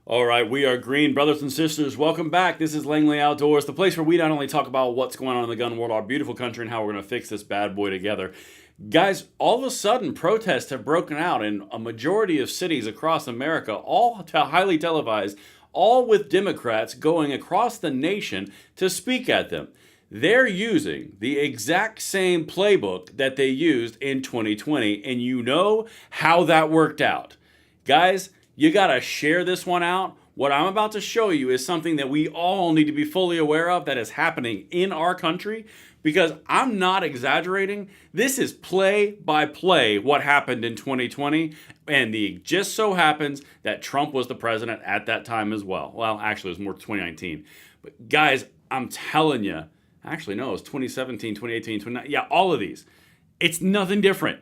All right, we are green, brothers and sisters. Welcome back. This is Langley Outdoors, the place where we not only talk about what's going on in the gun world, our beautiful country, and how we're going to fix this bad boy together. Guys, all of a sudden, protests have broken out in a majority of cities across America, all highly televised, all with Democrats going across the nation to speak at them. They're using the exact same playbook that they used in 2020, and you know how that worked out. Guys, you gotta share this one out. What I'm about to show you is something that we all need to be fully aware of that is happening in our country, because I'm not exaggerating. This is play by play what happened in 2020, and it just so happens that Trump was the president at that time as well. Well, actually, it was more 2019. But guys, I'm telling you, actually, no, it was 2017, 2018, 2019. Yeah, all of these. It's nothing different.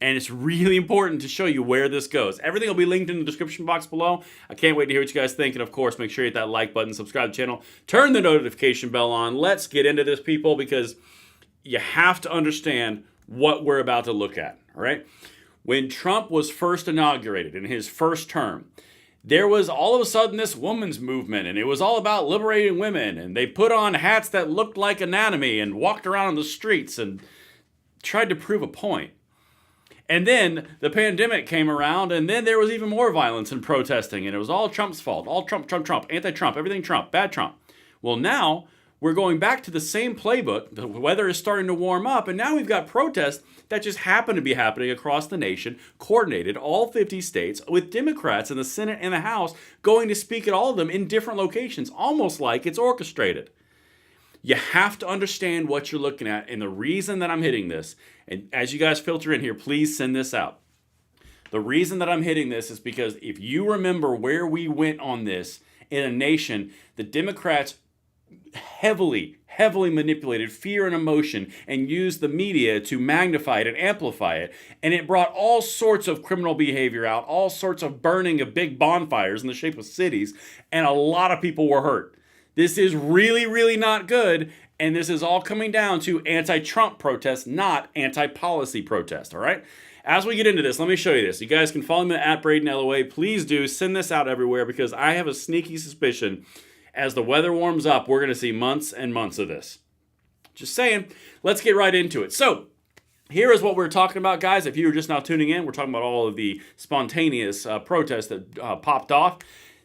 And it's really important to show you where this goes. Everything will be linked in the description box below. I can't wait to hear what you guys think. And of course, make sure you hit that like button, subscribe to the channel, turn the notification bell on. Let's get into this, people, because you have to understand what we're about to look at. All right? When Trump was first inaugurated in his first term, there was all of a sudden this women's movement, and it was all about liberating women. And they put on hats that looked like anatomy and walked around the streets and tried to prove a point. And then the pandemic came around, and then there was even more violence and protesting, and it was all Trump's fault. All Trump, Trump, Trump, anti-Trump, everything Trump, bad Trump. Well, now we're going back to the same playbook. The weather is starting to warm up, and now we've got protests that just happen to be happening across the nation, coordinated, all 50 states, with Democrats in the Senate and the House going to speak at all of them in different locations, almost like it's orchestrated. You have to understand what you're looking at, and the reason that I'm hitting this, and as you guys filter in here, please send this out. The reason that I'm hitting this is because if you remember where we went on this in a nation, the Democrats heavily manipulated fear and emotion and used the media to magnify it and amplify it, and it brought all sorts of criminal behavior out, all sorts of burning of big bonfires in the shape of cities, and a lot of people were hurt. This is really, really not good, and this is all coming down to anti-Trump protests, not anti-policy protests, all right? As we get into this, let me show you this. You guys can follow me at BradenLOA. Please do send this out everywhere, because I have a sneaky suspicion as the weather warms up, we're going to see months and months of this. Just saying. Let's get right into it. So, here is what we're talking about, guys. If you were just now tuning in, we're talking about all of the spontaneous protests that popped off.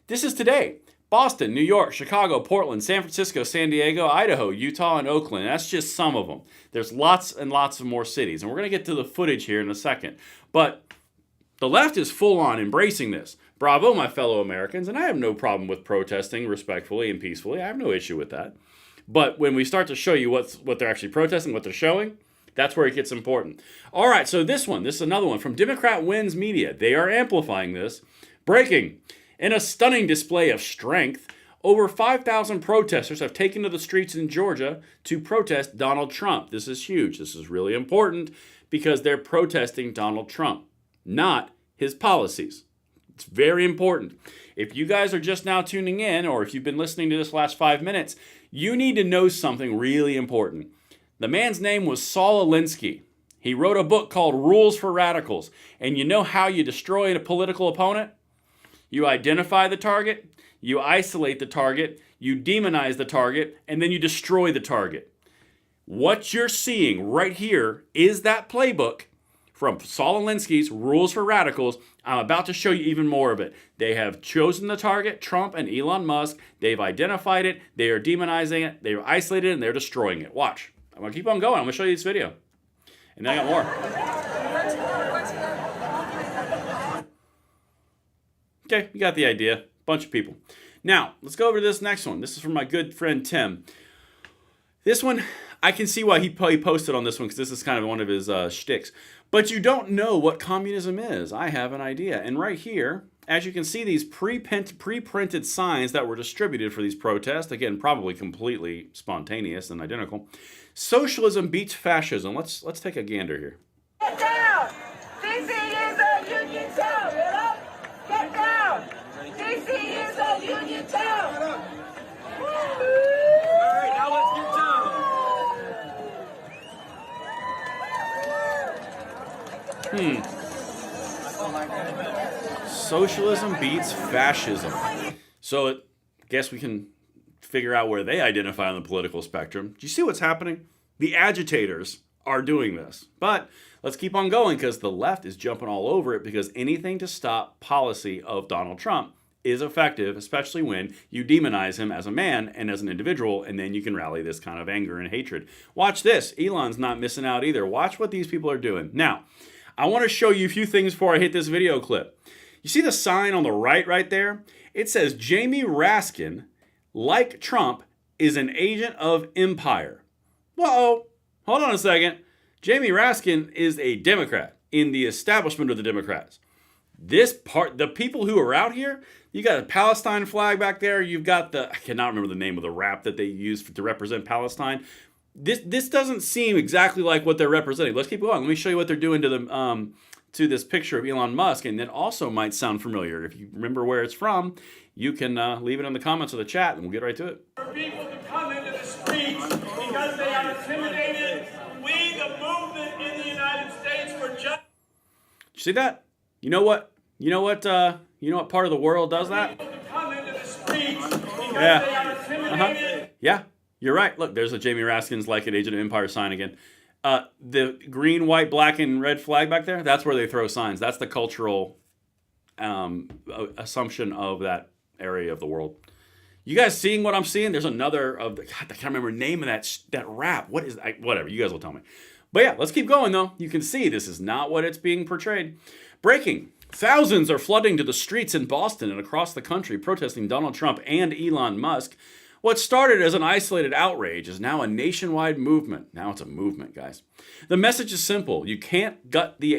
This is today. Boston, New York, Chicago, Portland, San Francisco, San Diego, Idaho, Utah, and Oakland. That's just some of them. There's lots and lots of more cities, and we're going to get to the footage here in a second. But the left is full on embracing this. Bravo, my fellow Americans, and I have no problem with protesting respectfully and peacefully. I have no issue with that. But when we start to show you what they're actually protesting, what they're showing, that's where it gets important. All right, so this is another one from Democrat Wins Media. They are amplifying this. Breaking. In a stunning display of strength, over 5,000 protesters have taken to the streets in Georgia to protest Donald Trump. This is huge. This is really important because they're protesting Donald Trump, not his policies. It's very important. If you guys are just now tuning in, or if you've been listening to this last 5 minutes, you need to know something really important. The man's name was Saul Alinsky. He wrote a book called Rules for Radicals. And you know how you destroy a political opponent? You identify the target, you isolate the target, you demonize the target, and then you destroy the target. What you're seeing right here is that playbook from Saul Alinsky's Rules for Radicals. I'm about to show you even more of it. They have chosen the target, Trump and Elon Musk. They've identified it. They are demonizing it. They're isolated it, and they're destroying it. Watch. I'm going to keep on going. I'm going to show you this video. And then I got more. Okay, you got the idea. Bunch of people. Now, let's go over to this next one. This is from my good friend Tim. This one, I can see why he posted on this one, because this is kind of one of his shticks. But you don't know what communism is. I have an idea. And right here, as you can see, these pre-printed signs that were distributed for these protests, again, probably completely spontaneous and identical. Socialism beats fascism. Let's take a gander here. Get down! DC is a union town! Get down! DC is a union town! Alright, now let's get down. Socialism beats fascism. So I guess we can figure out where they identify on the political spectrum. Do you see what's happening? The agitators are doing this. But let's keep on going because the left is jumping all over it because anything to stop policy of Donald Trump is effective, especially when you demonize him as a man and as an individual, and then you can rally this kind of anger and hatred. Watch this. Elon's not missing out either. Watch what these people are doing. Now, I want to show you a few things before I hit this video clip. You see the sign on the right there? It says Jamie Raskin, like Trump, is an agent of empire. Whoa, hold on a second. Jamie Raskin is a Democrat in the establishment of the Democrats. The people who are out here, you got a Palestine flag back there. You've got I cannot remember the name of the rap that they use to represent Palestine. This doesn't seem exactly like what they're representing. Let's keep going. Let me show you what they're doing to this picture of Elon Musk, and that also might sound familiar. If you remember where it's from, you can leave it in the comments of the chat, and we'll get right to it. For people to come into the streets because they are intimidated. We, the movement in the United States for justice. You see that? You know what part of the world does that? Yeah. Yeah, you're right. Look, there's a Jamie Raskin's like an agent of empire sign again. The green, white, black, and red flag back there, that's where they throw signs. That's the cultural assumption of that area of the world. You guys seeing what I'm seeing? There's another of I can't remember the name of that rap. What is whatever, you guys will tell me. But yeah, let's keep going though. You can see this is not what it's being portrayed. Breaking. Thousands are flooding to the streets in Boston and across the country protesting Donald Trump and Elon Musk. What started as an isolated outrage is now a nationwide movement. Now it's a movement, guys. The message is simple. You can gut the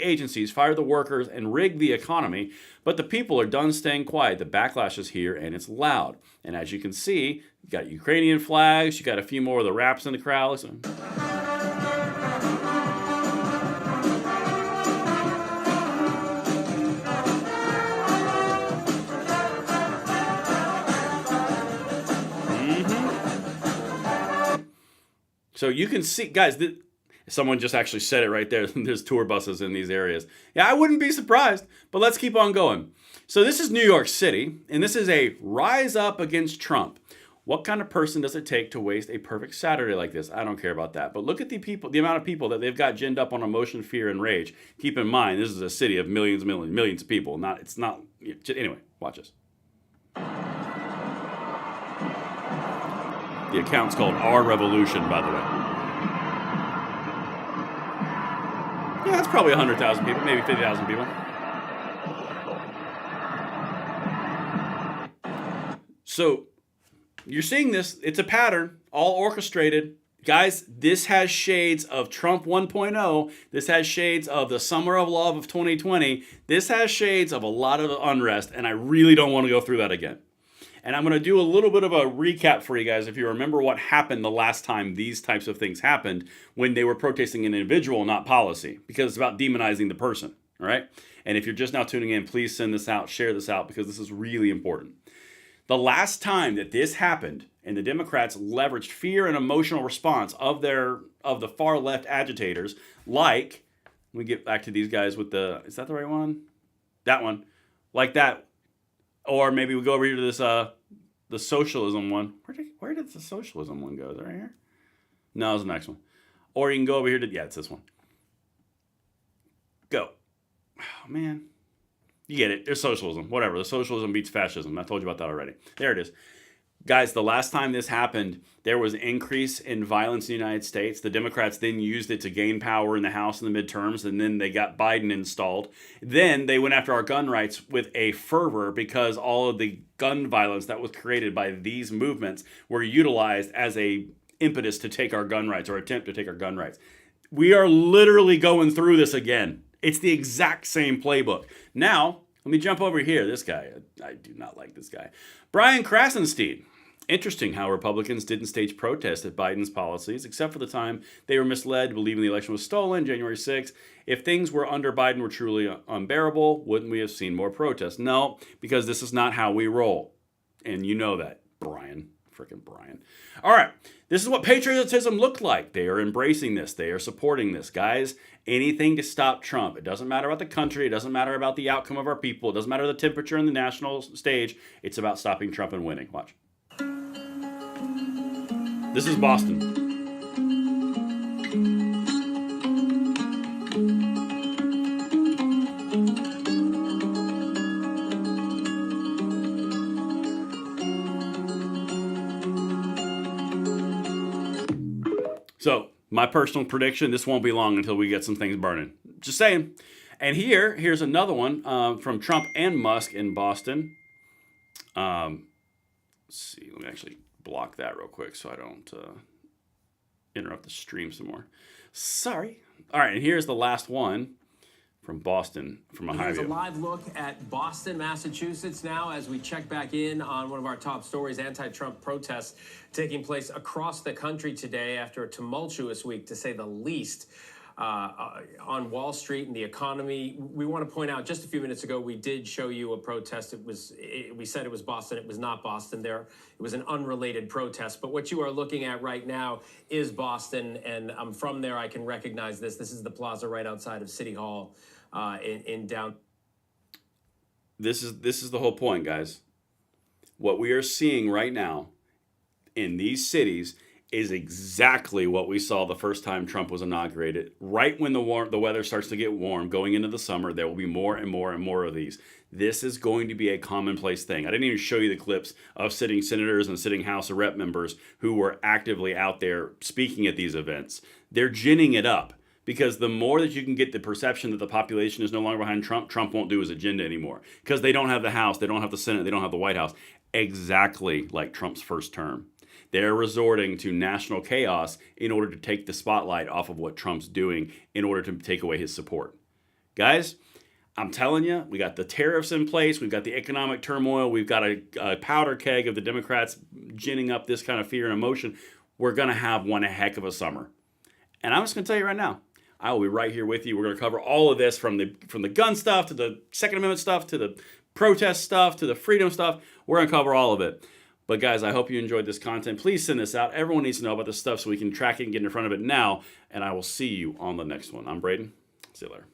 agencies, fire the workers, and rig the economy, but the people are done staying quiet. The backlash is here, and it's loud. And as you can see, you got Ukrainian flags. You got a few more of the raps in the crowd. Listen. So you can see, guys, someone just actually said it right there. There's tour buses in these areas. Yeah, I wouldn't be surprised, but let's keep on going. So this is New York City, and this is a rise up against Trump. What kind of person does it take to waste a perfect Saturday like this? I don't care about that. But look at the amount of people that they've got ginned up on emotion, fear, and rage. Keep in mind, this is a city of millions of people. Anyway, watch this. The account's called Our Revolution, by the way. Yeah, that's probably 100,000 people, maybe 50,000 people. So, you're seeing this. It's a pattern, all orchestrated. Guys, this has shades of Trump 1.0. This has shades of the Summer of Love of 2020. This has shades of a lot of unrest, and I really don't want to go through that again. And I'm going to do a little bit of a recap for you guys if you remember what happened the last time these types of things happened when they were protesting an individual, not policy, because it's about demonizing the person, all right? And if you're just now tuning in, please send this out, share this out, because this is really important. The last time that this happened and the Democrats leveraged fear and emotional response of the far left agitators, like, let me get back to these guys with is that the right one? That one. Like that. Or maybe we go over here to this, the socialism one. Where did the socialism one go? Is it right here? No, it's the next one. Or you can go over here to, yeah, it's this one. Go. Oh, man. You get it. There's socialism. Whatever. The socialism beats fascism. I told you about that already. There it is. Guys, the last time this happened, there was an increase in violence in the United States. The Democrats then used it to gain power in the House in the midterms, and then they got Biden installed. Then they went after our gun rights with a fervor because all of the gun violence that was created by these movements were utilized as a impetus to take our gun rights or attempt to take our gun rights. We are literally going through this again. It's the exact same playbook. Now, let me jump over here. This guy, I do not like this guy. Brian Krasenstein. Interesting how Republicans didn't stage protests at Biden's policies, except for the time they were misled, believing the election was stolen, January 6th. If things were under Biden were truly unbearable, wouldn't we have seen more protests? No, because this is not how we roll. And you know that, Brian. Frickin' Brian. All right. This is what patriotism looked like. They are embracing this. They are supporting this. Guys, anything to stop Trump. It doesn't matter about the country. It doesn't matter about the outcome of our people. It doesn't matter the temperature in the national stage. It's about stopping Trump and winning. Watch. This is Boston. So, my personal prediction, this won't be long until we get some things burning. Just saying. And here's another one from Trump and Musk in Boston. Let's see, let me actually block that real quick so I don't interrupt the stream some more. Sorry. All right, and here's the last one from Boston, from a high Here's a view. live look at Boston, Massachusetts now as we check back in on one of our top stories, anti-Trump protests taking place across the country today after a tumultuous week, to say the least, on Wall Street and the economy. We want to point out, just a few minutes ago, we did show you a protest. We said it was Boston. It was not Boston. It was an unrelated protest. But what you are looking at right now is Boston, and I'm from there. I can recognize this. This is the plaza right outside of City Hall. In down. This is the whole point, guys. What we are seeing right now in these cities is exactly what we saw the first time Trump was inaugurated. Right when the weather starts to get warm, going into the summer, there will be more and more and more of these. This is going to be a commonplace thing. I didn't even show you the clips of sitting senators and sitting House of Rep members who were actively out there speaking at these events. They're ginning it up. Because the more that you can get the perception that the population is no longer behind Trump, Trump won't do his agenda anymore. Because they don't have the House, they don't have the Senate, they don't have the White House. Exactly like Trump's first term. They're resorting to national chaos in order to take the spotlight off of what Trump's doing in order to take away his support. Guys, I'm telling you, we got the tariffs in place, we've got the economic turmoil, we've got a powder keg of the Democrats ginning up this kind of fear and emotion. We're going to have one heck of a summer. And I'm just going to tell you right now, I will be right here with you. We're going to cover all of this from the gun stuff to the Second Amendment stuff to the protest stuff to the freedom stuff. We're going to cover all of it. But guys, I hope you enjoyed this content. Please send this out. Everyone needs to know about this stuff so we can track it and get in front of it now. And I will see you on the next one. I'm Braden. See you later.